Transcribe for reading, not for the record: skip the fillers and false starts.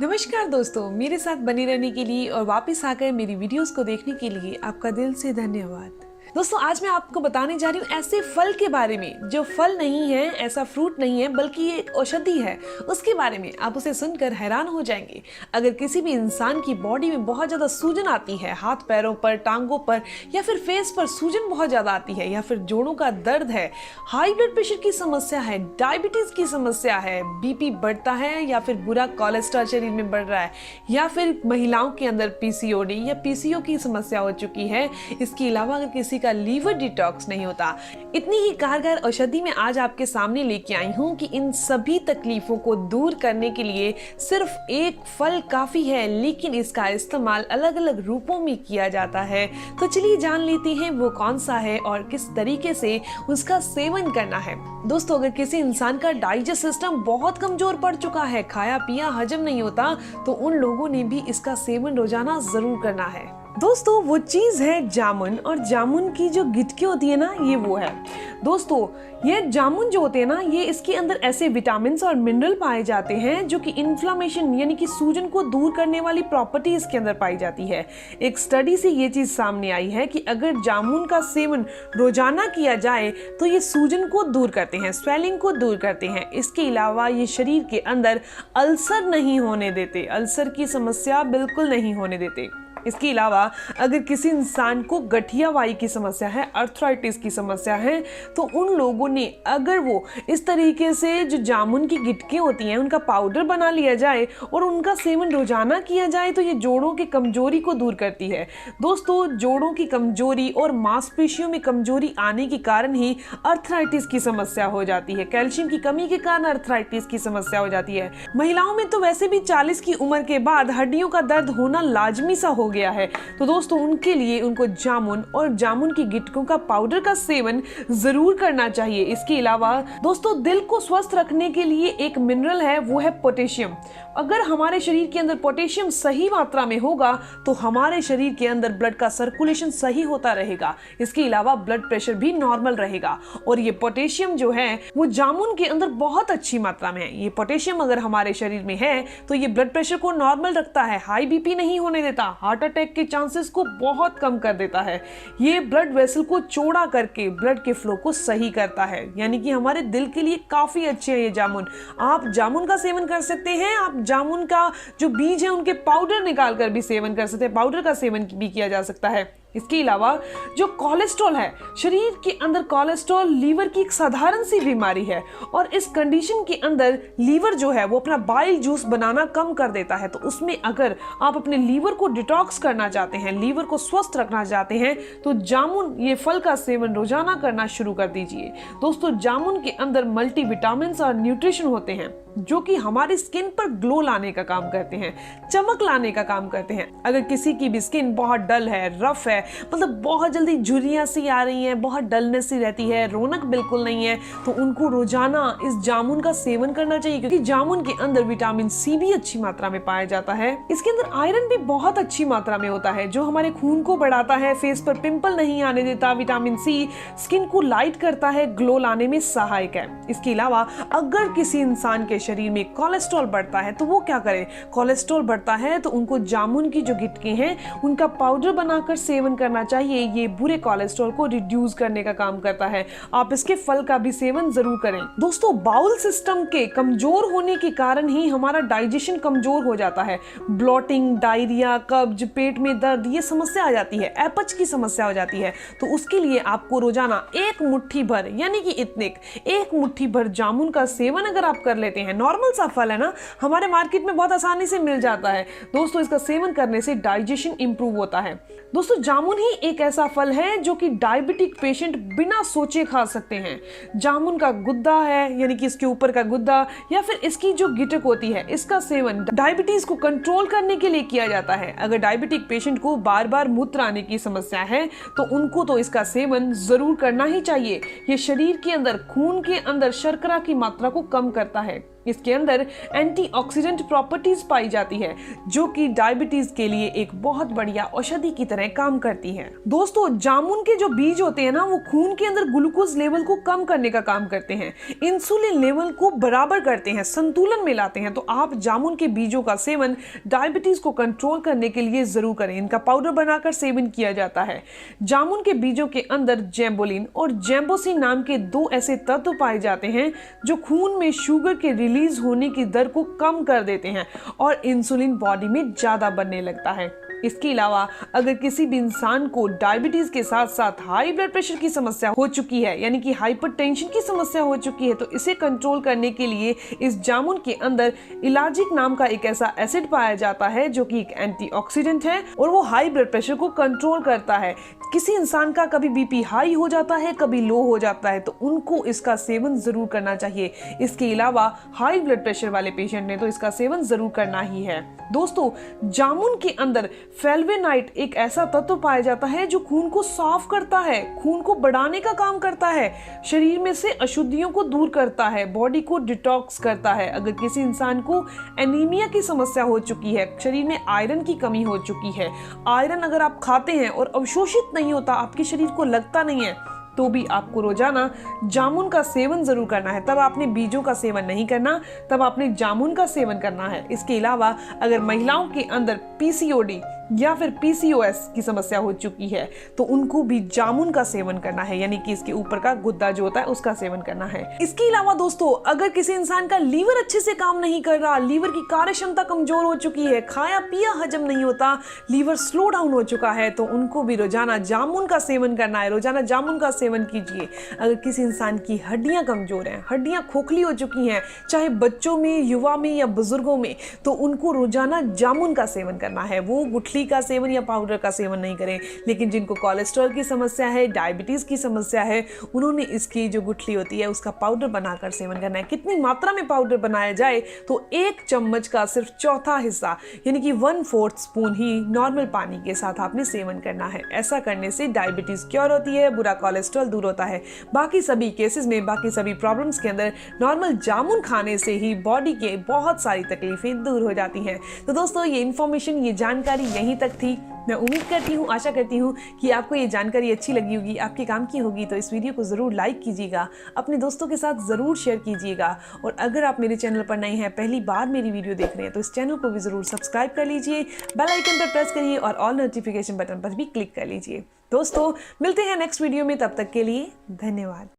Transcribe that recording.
नमस्कार दोस्तों, मेरे साथ बने रहने के लिए और वापस आकर मेरी वीडियोस को देखने के लिए आपका दिल से धन्यवाद। दोस्तों, आज मैं आपको बताने जा रही हूँ ऐसे फल के बारे में जो फल नहीं है, ऐसा फ्रूट नहीं है, बल्कि ये एक औषधि है। उसके बारे में आप उसे सुनकर हैरान हो जाएंगे। अगर किसी भी इंसान की बॉडी में बहुत ज़्यादा सूजन आती है, हाथ पैरों पर, टांगों पर या फिर फेस पर सूजन बहुत ज़्यादा आती है, या फिर जोड़ों का दर्द है, हाई ब्लड प्रेशर की समस्या है, डायबिटीज़ की समस्या है, बीपी बढ़ता है या फिर बुरा कोलेस्ट्रॉल शरीर में बढ़ रहा है, या फिर महिलाओं के अंदर पीसीओडी या पीसीओ की समस्या हो चुकी है, इसके अलावा अगर किसी का लीवर डिटॉक्स नहीं होता, इतनी ही कारगर औषधि मैं आज आपके सामने लेके आई हूँ कि इन सभी तकलीफों को दूर करने के लिए सिर्फ एक फल काफी है, लेकिन इसका इस्तेमाल अलग अलग रूपों में किया जाता है। तो चलिए जान लेते हैं वो कौन सा है और किस तरीके से उसका सेवन करना है। दोस्तों, अगर किसी इंसान का डाइजेस्ट सिस्टम बहुत कमजोर पड़ चुका है, खाया पिया हजम नहीं होता, तो उन लोगों ने भी इसका सेवन रोजाना जरूर करना है। दोस्तों, वो चीज है जामुन, और जामुन की जो गिटकी होती है ना, ये वो है। दोस्तों, ये जामुन जो होते हैं ना, ये इसके अंदर ऐसे विटामिन और मिनरल पाए जाते हैं जो कि इन्फ्लामेशन यानी कि सूजन को दूर करने वाली प्रॉपर्टी इसके अंदर पाई जाती है। एक स्टडी से ये चीज सामने आई है कि अगर जामुन का सेवन रोजाना किया जाए तो ये सूजन को दूर करते हैं, स्वेलिंग को दूर करते हैं। इसके अलावा ये शरीर के अंदर अल्सर नहीं होने देते, अल्सर की समस्या बिल्कुल नहीं होने देते। इसके अलावा अगर किसी इंसान को गठिया वाई की समस्या है, अर्थराइटिस की समस्या है, तो उन लोगों ने अगर वो इस तरीके से जो जामुन की गिटकें होती हैं उनका पाउडर बना लिया जाए और उनका सेवन रोजाना किया जाए तो ये जोड़ों की कमजोरी को दूर करती है। दोस्तों, जोड़ों की कमजोरी और मांसपेशियों में कमजोरी आने के कारण ही अर्थराइटिस की समस्या हो जाती है। कैल्शियम की कमी के कारण अर्थराइटिस की समस्या हो जाती है। महिलाओं में तो वैसे भी 40 की उम्र के बाद हड्डियों का दर्द होना लाजमी सा हो गया है, तो दोस्तों उनके लिए उनको जामुन और जामुन की गिटकों का पाउडर का सेवन जरूर करना चाहिए। इसके अलावा दोस्तों, दिल को स्वस्थ रखने के लिए एक मिनरल है, वो है पोटेशियम। अगर हमारे शरीर के अंदर पोटेशियम सही मात्रा में होगा तो हमारे शरीर के अंदर ब्लड का सर्कुलेशन सही होता रहेगा। इसके अलावा ब्लड प्रेशर भी नॉर्मल रहेगा। और ये पोटेशियम जो है वो जामुन के अंदर बहुत अच्छी मात्रा में है। ये पोटेशियम अगर हमारे शरीर में है तो ये ब्लड प्रेशर को नॉर्मल रखता है, हाई बीपी नहीं होने देता, हार्ट अटैक के चांसेस को बहुत कम कर देता है। ये ब्लड वेसल को चौड़ा करके ब्लड के फ्लो को सही करता है, यानी कि हमारे दिल के लिए काफी अच्छे है ये जामुन। आप जामुन का सेवन कर सकते हैं, आप जामुन का जो बीज है उनके पाउडर निकाल कर भी सेवन कर सकते हैं, पाउडर का सेवन भी किया जा सकता है। इसके अलावा जो कोलेस्ट्रॉल है, शरीर के अंदर कोलेस्ट्रॉल लीवर की एक साधारण सी बीमारी है, और इस कंडीशन के अंदर लीवर जो है वो अपना बाइल जूस बनाना कम कर देता है। तो उसमें अगर आप अपने लीवर को डिटॉक्स करना चाहते हैं, लीवर को स्वस्थ रखना चाहते हैं, तो जामुन ये फल का सेवन रोजाना करना शुरू कर दीजिए। दोस्तों, जामुन के अंदर मल्टीविटामिन्स और न्यूट्रिशन होते हैं जो कि हमारी स्किन पर ग्लो लाने का काम करते हैं, चमक लाने का काम करते हैं। अगर किसी की भी स्किन बहुत डल है, रफ है, मतलब बहुत जल्दी झुर्रियां सी आ रही हैं, बहुत डलनेस सी रहती है, रौनक बिल्कुल नहीं है, तो उनको रोजाना इस जामुन का सेवन करना चाहिए, क्योंकि जामुन के अंदर विटामिन सी भी अच्छी मात्रा में पाया जाता है। इसके अंदर आयरन भी बहुत अच्छी मात्रा में होता है जो हमारे खून को बढ़ाता है, फेस पर पिंपल नहीं आने देता। विटामिन सी स्किन को लाइट करता है, ग्लो लाने में सहायक है। इसके अलावा अगर किसी इंसान के शरीर में कोलेस्ट्रॉल बढ़ता है तो वो क्या करे, कोलेस्ट्रॉल बढ़ता है तो उनको जामुन की जो गिटके हैं उनका पाउडर बनाकर सेवन करना चाहिए। ये बुरे कोलेस्ट्रॉल को रिड्यूस करने का काम करता है। आप इसके फल का भी सेवन जरूर करें। दोस्तों, बाउल सिस्टम के कमजोर होने के कारण ही हमारा डाइजेशन कमजोर हो जाता है। ब्लॉटिंग, डायरिया, कब्ज, पेट में दर्द, ये समस्या आ जाती है, अपच की समस्या हो जाती है। तो उसके लिए आपको रोजाना एक मुट्ठी भर, यानी कि इतने एक मुट्ठी भर जामुन का सेवन अगर आप कर लेते हैं, नॉर्मल सा फल है ना, हमारे मार्केट में बहुत आसानी से मिल जाता है। दोस्तों, इसका सेवन करने से डाइजेशन इंप्रूव होता है। दोस्तों, जामुन ही एक ऐसा फल है जो कि डायबिटिक पेशेंट बिना सोचे खा सकते हैं। जामुन का गुद्दा है, यानी कि इसके ऊपर का गुद्दा या फिर इसकी जो गिटक होती है, इसका सेवन डायबिटीज को कंट्रोल करने के लिए किया जाता है। अगर डायबिटिक पेशेंट को बार बार मूत्र आने की समस्या है तो उनको तो इसका सेवन जरूर करना ही चाहिए। ये शरीर के अंदर, खून के अंदर शर्करा की मात्रा को कम करता है। इसके अंदर एंटीऑक्सीडेंट प्रॉपर्टीज पाई जाती है जो कि डायबिटीज के लिए एक बहुत बढ़िया औषधि की तरह काम करती है। दोस्तों, जामुन के जो बीज होते हैं ना, वो खून के अंदर ग्लूकोज लेवल को कम करने का काम करते हैं, इंसुलिन लेवल को बराबर करते हैं, संतुलन में लाते हैं। तो आप जामुन के बीजों का सेवन डायबिटीज को कंट्रोल करने के लिए जरूर करें। इनका पाउडर बनाकर सेवन किया जाता है। जामुन के बीजों के अंदर जैम्बोलिन और जैम्बोसिन नाम के 2 ऐसे तत्व पाए जाते हैं जो खून में शुगर के रिलीज होने की दर को कम कर देते हैं और इंसुलिन बॉडी में ज्यादा बनने लगता है। इसके अलावा अगर किसी भी इंसान को डायबिटीज के साथ साथ हाई ब्लड प्रेशर की समस्या हो चुकी है, यानी कि हाइपरटेंशन की समस्या हो चुकी है, तो इसे कंट्रोल करने के लिए इस जामुन के अंदर इलाजिक नाम का एक ऐसा एसिड पाया जाता है जो कि एक एंटीऑक्सीडेंट है और वो हाई ब्लड प्रेशर को कंट्रोल करता है। किसी इंसान का कभी बीपी हाई हो जाता है, कभी लो हो जाता है, तो उनको इसका सेवन जरूर करना चाहिए। इसके अलावा हाई ब्लड प्रेशर वाले पेशेंट ने तो इसका सेवन जरूर करना ही है। दोस्तों, जामुन के अंदर फ्लेवोनाइड एक ऐसा तत्व पाया जाता है जो खून को साफ करता है, खून को बढ़ाने का काम करता है, शरीर में से अशुद्धियों को दूर करता है, बॉडी को डिटॉक्स करता है। अगर किसी इंसान को एनीमिया की समस्या हो चुकी है, शरीर में आयरन की कमी हो चुकी है, आयरन अगर आप खाते हैं और अवशोषित नहीं होता, आपके शरीर को लगता नहीं है, तो भी आपको रोजाना जामुन का सेवन जरूर करना है। तब आपने बीजों का सेवन नहीं करना, तब आपने जामुन का सेवन करना है। इसके अलावा अगर महिलाओं के अंदर पीसीओडी या फिर पीसीओएस की समस्या हो चुकी है तो उनको भी जामुन का सेवन करना है, यानी कि इसके ऊपर का गुद्दा जो होता है उसका सेवन करना है। इसके अलावा दोस्तों, अगर किसी इंसान का लीवर अच्छे से काम नहीं कर रहा, लीवर की कार्य क्षमता कमजोर हो चुकी है, खाया पिया हजम नहीं होता, लीवर स्लो डाउन हो चुका है, तो उनको भी रोजाना जामुन का सेवन करना है। रोजाना जामुन का सेवन कीजिए। अगर किसी इंसान की हड्डियां कमजोर हैं, हड्डियां खोखली हो चुकी हैं, चाहे बच्चों में, युवा में या बुजुर्गों में, तो उनको रोजाना जामुन का सेवन करना है। वो गुठली का सेवन या पाउडर का सेवन नहीं करें। लेकिन जिनको कोलेस्ट्रॉल की समस्या है, डायबिटीज की समस्या है, उन्होंने इसकी जो गुठली होती है उसका पाउडर बनाकर सेवन करना है। कितनी मात्रा में पाउडर बनाया जाए तो 1 चम्मच का सिर्फ चौथा हिस्सा, यानी कि 1/4 स्पून ही नॉर्मल पानी के साथ आपने सेवन करना है। ऐसा करने से डायबिटीज क्योर होती है, बुरा कोलेस्ट्रॉल दूर होता है। बाकी सभी केसेस में, बाकी सभी प्रॉब्लम्स के अंदर नॉर्मल जामुन खाने से ही बॉडी के बहुत सारी तकलीफें दूर हो जाती हैं। तो दोस्तों, ये इन्फॉर्मेशन, ये जानकारी यहीं तक थी। मैं उम्मीद करती हूँ, आशा करती हूँ कि आपको ये जानकारी अच्छी लगी होगी, आपके काम की होगी। तो इस वीडियो को ज़रूर लाइक कीजिएगा, अपने दोस्तों के साथ ज़रूर शेयर कीजिएगा। और अगर आप मेरे चैनल पर नए हैं, पहली बार मेरी वीडियो देख रहे हैं, तो इस चैनल को भी ज़रूर सब्सक्राइब कर लीजिए, बेल आइकन पर प्रेस करिए और ऑल नोटिफिकेशन बटन पर भी क्लिक कर लीजिए। दोस्तों, मिलते हैं नेक्स्ट वीडियो में, तब तक के लिए धन्यवाद।